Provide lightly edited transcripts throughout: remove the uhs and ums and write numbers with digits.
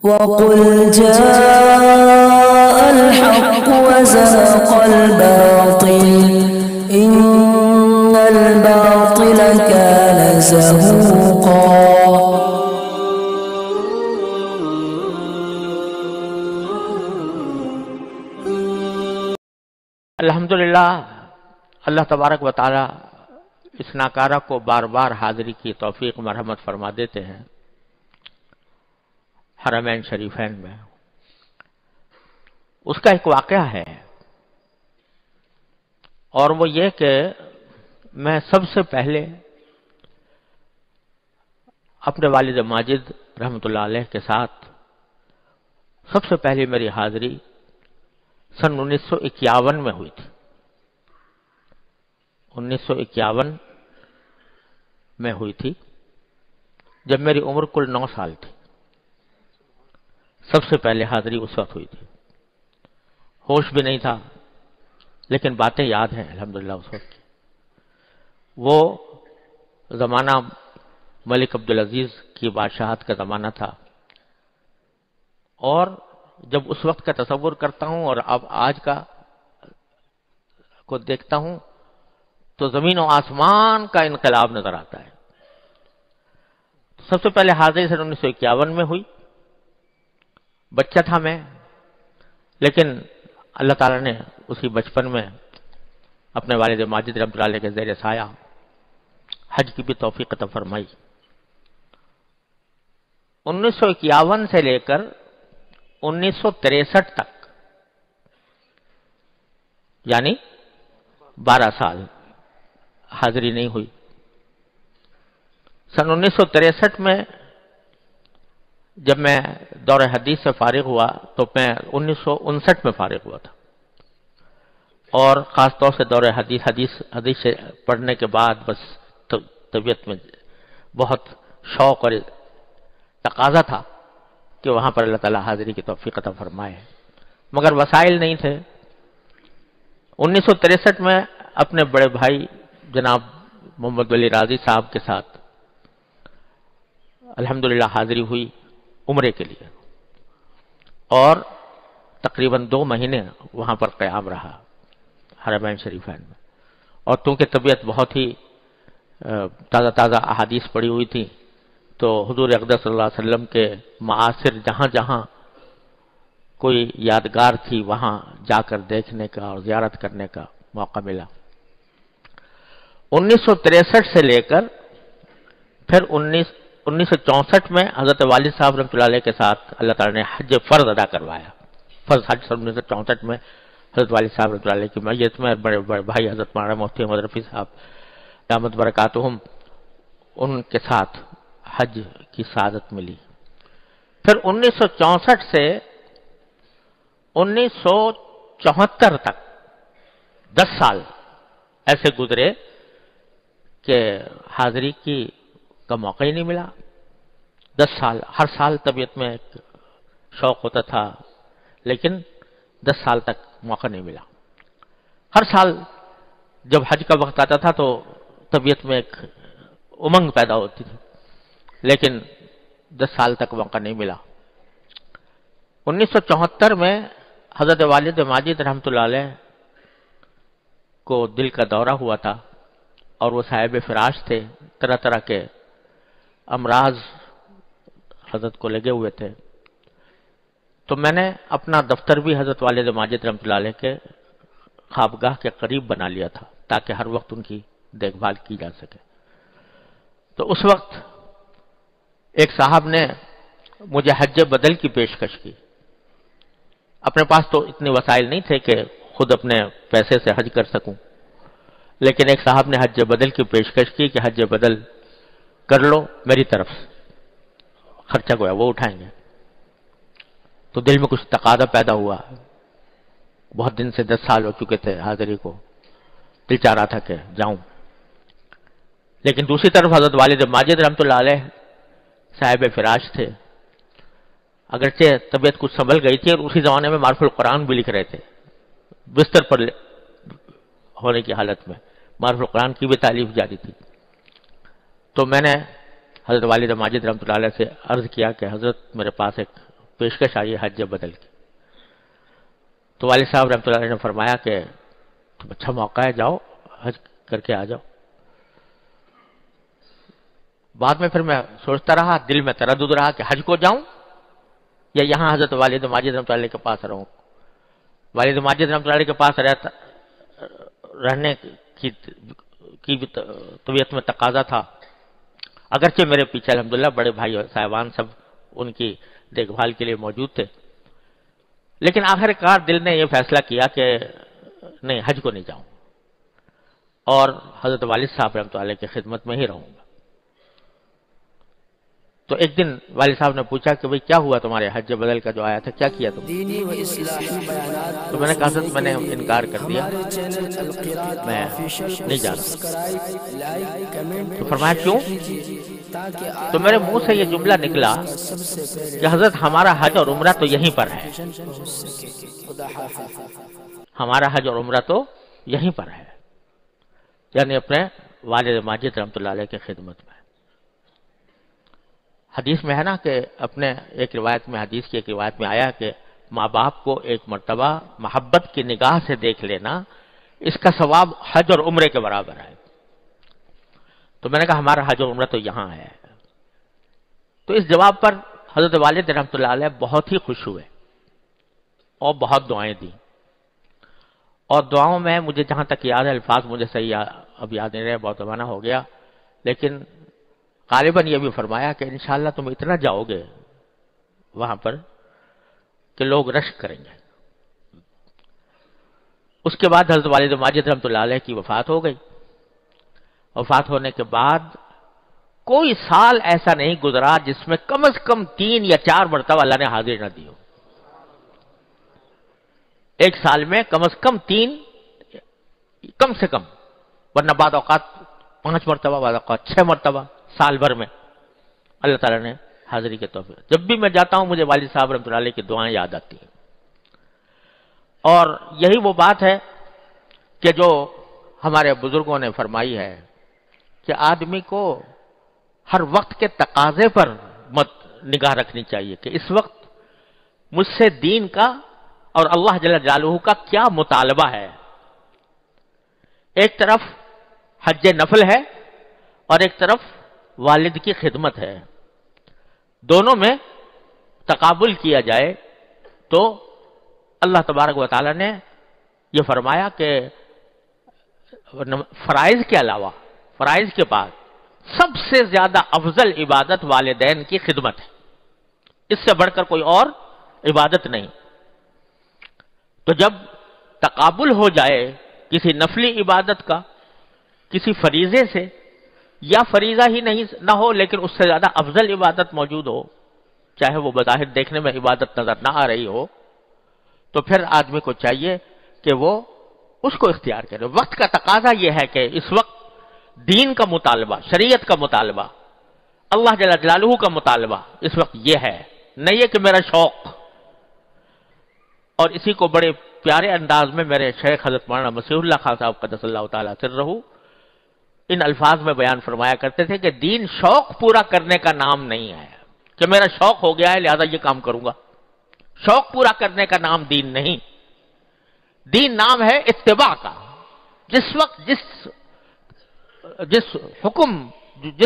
وَقُلْ جَاءَ الْحَقُّ وَزَهَقَ الْبَاطِلُ إِنَّ الْبَاطِلَ كَانَ زَهُوقًا۔ الحمدللہ اللہ تبارک و تعالی اس ناکارہ کو بار بار حاضری کی توفیق مرحمت فرما دیتے ہیں حرمین شریفین میں۔ اس کا ایک واقعہ ہے اور وہ یہ کہ میں سب سے پہلے اپنے والد ماجد رحمۃ اللہ علیہ کے ساتھ سب سے پہلے میری حاضری سن 1951 میں ہوئی تھی۔ 1951 میں ہوئی تھی جب میری عمر کل 9 سال تھی۔ سب سے پہلے حاضری اس وقت ہوئی تھی۔ ہوش بھی نہیں تھا لیکن باتیں یاد ہیں الحمدللہ اس وقت کی۔ وہ زمانہ ملک عبدالعزیز کی بادشاہت کا زمانہ تھا، اور جب اس وقت کا تصور کرتا ہوں اور اب آج کا کو دیکھتا ہوں تو زمین و آسمان کا انقلاب نظر آتا ہے۔ سب سے پہلے حاضری سن 1951 میں ہوئی۔ بچہ تھا میں، لیکن اللہ تعالیٰ نے اسی بچپن میں اپنے والد ماجد رحمۃ اللہ علیہ کے زیر سایہ حج کی بھی توفیق عطا فرمائی۔ 1951 سے لے کر 1963 تک، یعنی 12 سال حاضری نہیں ہوئی۔ سن 1963 میں جب میں دور حدیث سے فارغ ہوا تو میں 1959 میں فارغ ہوا تھا، اور خاص طور سے دور حدیث سے پڑھنے کے بعد بس طبیعت میں بہت شوق اور تقاضا تھا کہ وہاں پر اللہ تعالیٰ حاضری کی توفیق عطا فرمائے، مگر وسائل نہیں تھے۔ 1963 میں اپنے بڑے بھائی جناب محمد ولی راضی صاحب کے ساتھ الحمدللہ حاضری ہوئی عمرے کے لیے، اور تقریباً 2 مہینے وہاں پر قیام رہا حرمین شریفین میں۔ اور چونکہ طبیعت بہت ہی تازہ احادیث پڑھی ہوئی تھی، تو حضور اقدس صلی اللہ علیہ وسلم کے معاصر جہاں جہاں کوئی یادگار تھی وہاں جا کر دیکھنے کا اور زیارت کرنے کا موقع ملا۔ 1963 سے لے کر پھر 1964 میں حضرت والد صاحب رحمۃ اللہ علیہ کے ساتھ اللہ تعالیٰ نے حج فرض ادا کروایا۔ فرض حج 1964 میں حضرت والد صاحب رحمۃ اللہ علیہ کی میت میں بڑے بھائی حضرت مولانا مفتی احمد رفیع صاحب دامت برکاتہم ان کے ساتھ حج کی سعادت ملی۔ پھر 1964 سے 1974 تک 10 سال ایسے گزرے کہ حاضری کا موقع ہی نہیں ملا۔ 10 سال، ہر سال طبیعت میں ایک شوق ہوتا تھا، لیکن 10 سال تک موقع نہیں ملا۔ ہر سال جب حج کا وقت آتا تھا تو طبیعت میں ایک امنگ پیدا ہوتی تھی، لیکن 10 سال تک موقع نہیں ملا۔ 1974 میں حضرت والد ماجد رحمۃ اللہ علیہ کو دل کا دورہ ہوا تھا، اور وہ صاحب فراش تھے، طرح طرح کے امراض حضرت کو لگے ہوئے تھے۔ تو میں نے اپنا دفتر بھی حضرت والد ماجد رحمۃ اللہ علیہ کے خوابگاہ کے قریب بنا لیا تھا تاکہ ہر وقت ان کی دیکھ بھال کی جا سکے۔ تو اس وقت ایک صاحب نے مجھے حج بدل کی پیشکش کی۔ اپنے پاس تو اتنے وسائل نہیں تھے کہ خود اپنے پیسے سے حج کر سکوں، لیکن ایک صاحب نے حج بدل کی پیشکش کی کہ حج بدل کر لو، میری طرف سے خرچہ گویا وہ اٹھائیں گے۔ تو دل میں کچھ تقاضا پیدا ہوا، بہت دن سے 10 سال ہو چکے تھے حاضری کو، دل چاہ رہا تھا کہ جاؤں۔ لیکن دوسری طرف حضرت والد ماجد رحمۃ اللہ علیہ صاحب فراش تھے، اگرچہ طبیعت کچھ سنبھل گئی تھی، اور اسی زمانے میں معرف القرآن بھی لکھ رہے تھے، بستر پر ہونے کی حالت میں معرف القرآن کی بھی تعلیف جاری تھی۔ تو میں نے حضرت والد ماجد رحمۃ اللہ علیہ سے عرض کیا کہ حضرت میرے پاس ایک پیشکش آئی حج بدل کی. تو والد صاحب رحمۃ اللہ علیہ نے فرمایا کہ تم اچھا موقع ہے، جاؤ حج کر کے آ جاؤ. بعد میں پھر میں سوچتا رہا، دل میں تردد رہا کہ حج کو جاؤں یا یہاں حضرت والد ماجد رحمۃ اللہ علیہ کے پاس رہوں. والد ماجد رحمۃ اللہ علیہ کے پاس رہنے کی طبیعت میں تقاضا تھا، اگرچہ میرے پیچھے الحمدللہ بڑے بھائی اور صاحبان سب ان کی دیکھ بھال کے لیے موجود تھے، لیکن آخر کار دل نے یہ فیصلہ کیا کہ نہیں، حج کو نہیں جاؤں اور حضرت والد صاحب رحمۃ اللہ علیہ کی خدمت میں ہی رہوں گا. تو ایک دن والد صاحب نے پوچھا کہ بھئی کیا ہوا تمہارے حج بدل کا جو آیا تھا، کیا کیا تم؟ تو میں نے کہا حضرت میں نے انکار کر دیا، میں نہیں جا رہا. تو فرمایا کیوں؟ تو میرے منہ سے یہ جملہ نکلا کہ حضرت ہمارا حج اور عمرہ تو یہیں پر ہے، ہمارا حج اور عمرہ تو یہیں پر ہے، یعنی اپنے والد ماجد رحمۃ اللہ علیہ کی خدمت میں. حدیث میں ہے نا کہ اپنے ایک روایت میں، حدیث کی ایک روایت میں آیا کہ ماں باپ کو ایک مرتبہ محبت کی نگاہ سے دیکھ لینا، اس کا ثواب حج اور عمرے کے برابر ہے. تو میں نے کہا ہمارا حج اور عمرہ تو یہاں ہے. تو اس جواب پر حضرت والد رحمۃ اللہ علیہ بہت ہی خوش ہوئے اور بہت دعائیں دیں. اور دعاؤں میں مجھے جہاں تک یاد ہے، الفاظ مجھے صحیح اب یاد نہیں رہے، بہت زمانہ ہو گیا، لیکن غالباً یہ بھی فرمایا کہ انشاءاللہ تم اتنا جاؤ گے وہاں پر کہ لوگ رشک کریں گے. اس کے بعد حضرت والد ماجد رحمۃ اللہ علیہ کی وفات ہو گئی. وفات ہونے کے بعد کوئی سال ایسا نہیں گزرا جس میں کم از کم 3 یا 4 مرتبہ اللہ نے حاضر نہ دی ہو. ایک سال میں کم از کم 3، کم سے کم، ورنہ بعض اوقات 5 مرتبہ، بعض اوقات 6 مرتبہ سال بھر میں اللہ تعالیٰ نے حاضری کے توفیق. جب بھی میں جاتا ہوں مجھے والد صاحب رحمۃ اللہ علیہ کی دعائیں یاد آتی ہیں. اور یہی وہ بات ہے کہ جو ہمارے بزرگوں نے فرمائی ہے کہ آدمی کو ہر وقت کے تقاضے پر مت نگاہ رکھنی چاہیے کہ اس وقت مجھ سے دین کا اور اللہ جل جلالہ کا کیا مطالبہ ہے. ایک طرف حج نفل ہے اور ایک طرف والد کی خدمت ہے، دونوں میں تقابل کیا جائے تو اللہ تبارک و تعالی نے یہ فرمایا کہ فرائض کے علاوہ، فرائض کے بعد سب سے زیادہ افضل عبادت والدین کی خدمت ہے، اس سے بڑھ کر کوئی اور عبادت نہیں. تو جب تقابل ہو جائے کسی نفلی عبادت کا کسی فریضے سے، یا فریضہ ہی نہیں نہ ہو لیکن اس سے زیادہ افضل عبادت موجود ہو، چاہے وہ بظاہر دیکھنے میں عبادت نظر نہ آ رہی ہو، تو پھر آدمی کو چاہیے کہ وہ اس کو اختیار کرے. وقت کا تقاضا یہ ہے کہ اس وقت دین کا مطالبہ، شریعت کا مطالبہ، اللہ جل جلالہ کا مطالبہ اس وقت یہ ہے، نہیں ہے کہ میرا شوق. اور اسی کو بڑے پیارے انداز میں میرے شیخ حضرت مولانا مسیح اللہ خان صاحب قدس اللہ تعالیٰ سرہ ان الفاظ میں بیان فرمایا کرتے تھے کہ دین شوق پورا کرنے کا نام نہیں ہے کہ میرا شوق ہو گیا ہے لہذا یہ کام کروں گا. شوق پورا کرنے کا نام دین نہیں، دین نام ہے اتباع کا. جس وقت جس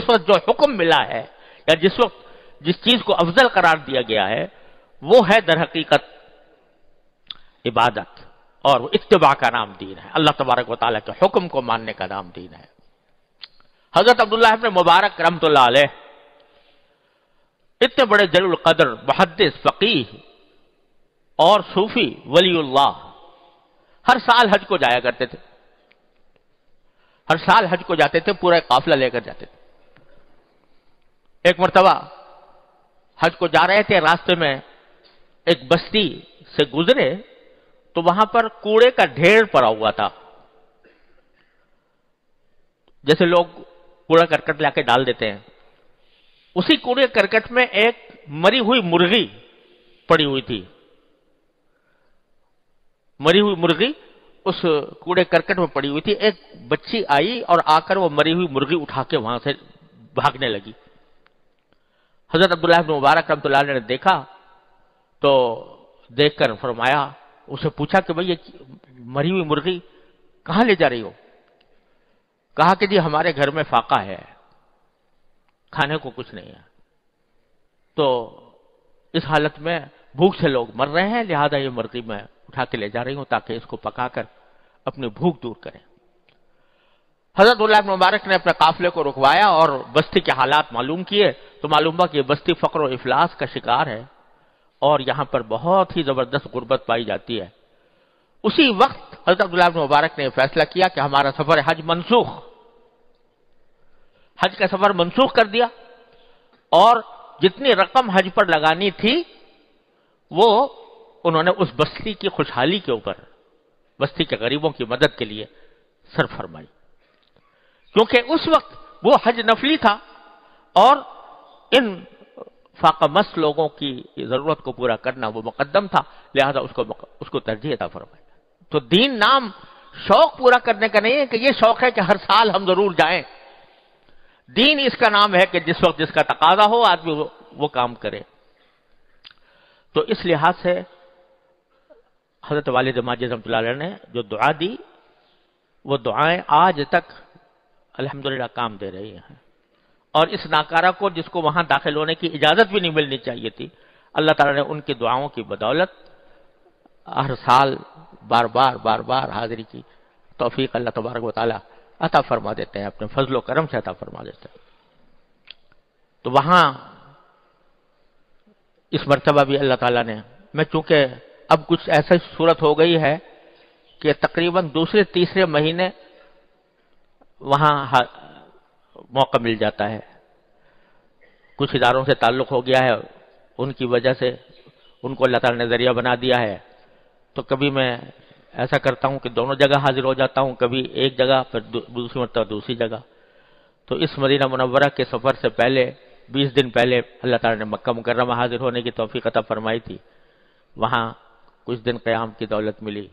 وقت جو حکم ملا ہے یا جس وقت جس چیز کو افضل قرار دیا گیا ہے وہ ہے در حقیقت عبادت، اور وہ اتباع کا نام دین ہے. اللہ تبارک و تعالیٰ کے حکم کو ماننے کا نام دین ہے. حضرت عبداللہ ابن مبارک رحمۃ اللہ علیہ اتنے بڑے جلیل القدر محدث، فقیہ اور صوفی ولی اللہ، ہر سال حج کو جایا کرتے تھے، ہر سال حج کو جاتے تھے، پورا قافلہ لے کر جاتے تھے. ایک مرتبہ حج کو جا رہے تھے، راستے میں ایک بستی سے گزرے تو وہاں پر کوڑے کا ڈھیر پڑا ہوا تھا. جیسے لوگ کوڑا کرکٹ لا کے ڈال دیتے ہیں، اسی کوڑے کرکٹ میں ایک مری ہوئی مرغی پڑی ہوئی تھی. مری ہوئی مرغی اس کوڑے کرکٹ میں پڑی ہوئی تھی. ایک بچی آئی اور آ کر وہ مری ہوئی مرغی اٹھا کے وہاں سے بھاگنے لگی. حضرت عبداللہ بن مبارک رحمۃ اللہ علیہ نے دیکھا تو دیکھ کر فرمایا، اسے پوچھا کہ بھئی یہ مری ہوئی مرغی کہاں لے جا رہی ہو؟ کہا کہ جی ہمارے گھر میں فاقہ ہے، کھانے کو کچھ نہیں ہے، تو اس حالت میں بھوک سے لوگ مر رہے ہیں، لہذا یہ مرغی میں اٹھا کے لے جا رہی ہوں تاکہ اس کو پکا کر اپنی بھوک دور کریں۔ حضرت عبداللہ بن مبارک نے اپنے قافلے کو رکوایا اور بستی کے حالات معلوم کیے تو معلوم ہوا کہ یہ بستی فقر و افلاس کا شکار ہے اور یہاں پر بہت ہی زبردست غربت پائی جاتی ہے۔ اسی وقت حضرت عبداللہ بن مبارک نے یہ فیصلہ کیا کہ ہمارا سفر حج منسوخ، حج کا سفر منسوخ کر دیا، اور جتنی رقم حج پر لگانی تھی وہ انہوں نے اس بستی کی خوشحالی کے اوپر، بستی کے غریبوں کی مدد کے لیے صرف فرمائی، کیونکہ اس وقت وہ حج نفلی تھا اور ان فاقہ مست لوگوں کی ضرورت کو پورا کرنا وہ مقدم تھا، لہذا اس کو ترجیح عطا فرمائی۔ تو دین نام شوق پورا کرنے کا نہیں ہے کہ یہ شوق ہے کہ ہر سال ہم ضرور جائیں، دین اس کا نام ہے کہ جس وقت جس کا تقاضا ہو آدمی وہ کام کرے۔ تو اس لحاظ سے حضرت والد ماجد رحمۃ اللہ علیہ نے جو دعا دی وہ دعائیں آج تک الحمدللہ کام دے رہی ہیں، اور اس ناکارہ کو جس کو وہاں داخل ہونے کی اجازت بھی نہیں ملنی چاہیے تھی، اللہ تعالیٰ نے ان کی دعاؤں کی بدولت ہر سال بار بار حاضری کی توفیق اللہ تبارک و تعالیٰ عطا فرما دیتے ہیں، اپنے فضل و کرم سے عطا فرما دیتے ہیں۔ تو وہاں اس مرتبہ بھی اللہ تعالیٰ نے، میں چونکہ اب کچھ ایسی صورت ہو گئی ہے کہ تقریباً دوسرے تیسرے مہینے وہاں موقع مل جاتا ہے، کچھ اداروں سے تعلق ہو گیا ہے، ان کی وجہ سے ان کو اللہ تعالیٰ نے ذریعہ بنا دیا ہے، تو کبھی میں ایسا کرتا ہوں کہ دونوں جگہ حاضر ہو جاتا ہوں، کبھی ایک جگہ پھر دوسری مرتبہ دوسری جگہ۔ تو اس مدینہ منورہ کے سفر سے پہلے 20 دن پہلے اللہ تعالیٰ نے مکہ مکرمہ حاضر ہونے کی توفیق عطا فرمائی تھی، وہاں کچھ دن قیام کی دولت ملی۔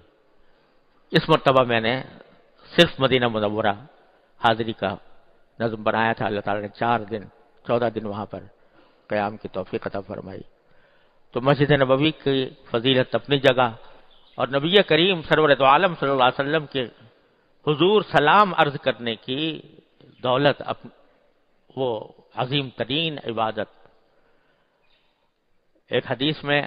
اس مرتبہ میں نے صرف مدینہ منورہ حاضری کا نظم بنایا تھا، اللہ تعالیٰ نے 14 دن وہاں پر قیام کی توفیق عطا فرمائی۔ تو مسجد نبوی کی فضیلت اپنی جگہ، اور نبی کریم سرور دو عالم صلی اللہ علیہ وسلم کے حضور سلام عرض کرنے کی دولت، وہ عظیم ترین عبادت۔ ایک حدیث میں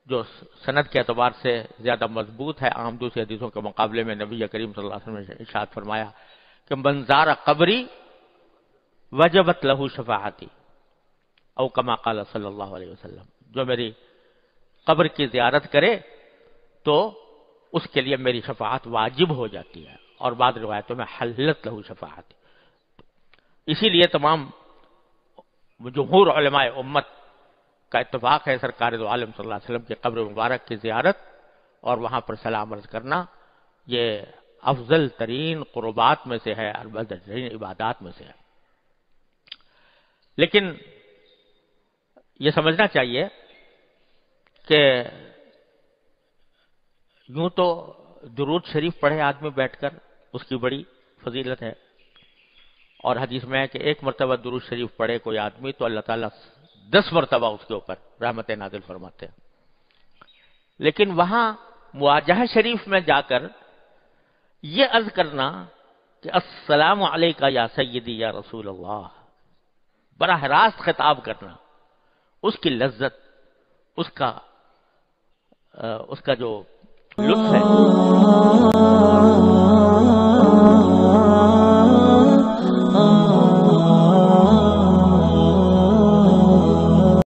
جو سند کے اعتبار سے زیادہ مضبوط ہے عام دوسری حدیثوں کے مقابلے میں، نبی کریم صلی اللہ علیہ وسلم نے ارشاد فرمایا کہ من زار قبری وجبت لہ شفاعتی، او کما قال صلی اللہ علیہ وسلم، جو میری قبر کی زیارت کرے تو اس کے لیے میری شفاعت واجب ہو جاتی ہے، اور بعض روایتوں میں حلت لہ شفاعتی۔ اسی لیے تمام جمہور علماء امت کا اتفاق ہے سرکار دو عالم صلی اللہ علیہ وسلم کی قبر مبارک کی زیارت اور وہاں پر سلام عرض کرنا یہ افضل ترین قربات میں سے ہے، افضل ترین عبادات میں سے ہے۔ لیکن یہ سمجھنا چاہیے کہ یوں تو درود شریف پڑھے آدمی بیٹھ کر اس کی بڑی فضیلت ہے، اور حدیث میں ہے کہ ایک مرتبہ درود شریف پڑھے کوئی آدمی تو اللہ تعالیٰ 10 مرتبہ اس کے اوپر رحمت نازل فرماتے ہیں۔ لیکن وہاں مواجہہ شریف میں جا کر یہ عرض کرنا کہ السلام علیکہ یا سیدی یا رسول اللہ، براہ راست خطاب کرنا، اس کی لذت، اس کا جو لطف ہے